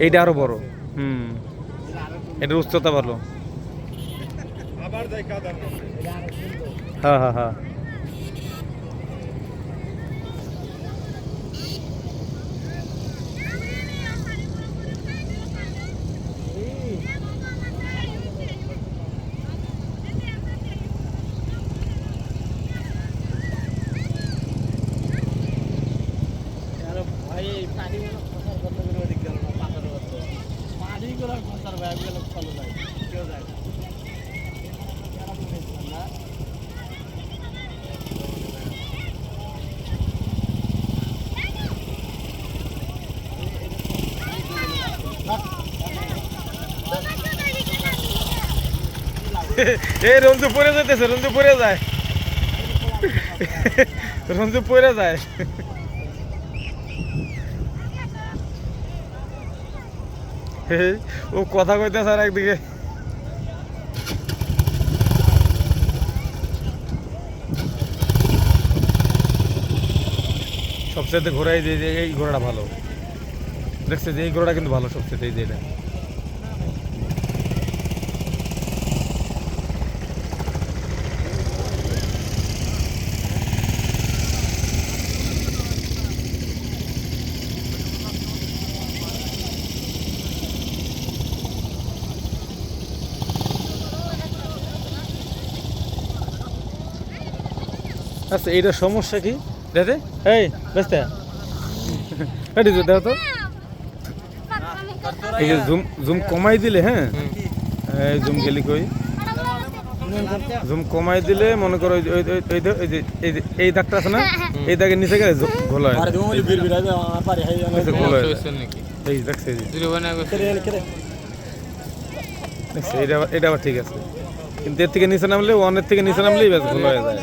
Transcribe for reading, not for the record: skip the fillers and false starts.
এইটা আরো বড়। এটার উচ্চতা ভালো। হ্যাঁ হ্যাঁ হ্যাঁ। এই রঞ্জু পড়ে যেতেছে, রঞ্জু পড়ে যায়, রঞ্জু পড়ে যায়। ও কথা কইতেছে আর একদিকে সবচেয়ে ঘোড়াই যে এই ঘোড়াটা ভালো দেখছে, যে এই ঘোড়াটা কিন্তু ভালো সবচেয়ে, এই যে এটা। আচ্ছা এইটার সমস্যা কি দাদা? এই বেস্তা এটি দেখো তো, এই যে জুম জুম কমাই দিলে, হ্যাঁ এই জুম গেলি কই, জুম কমাই দিলে মনে করো এই দাগটা আছে না, এই দাগের নিচে গেলে ঘোলা হয়, এই দেখছে এটা আবার ঠিক আছে, কিন্তু এর থেকে নিচে নামলে, ওয়ানের থেকে নিচে নামলেই ব্যাস ঘোলা হয়ে যায়।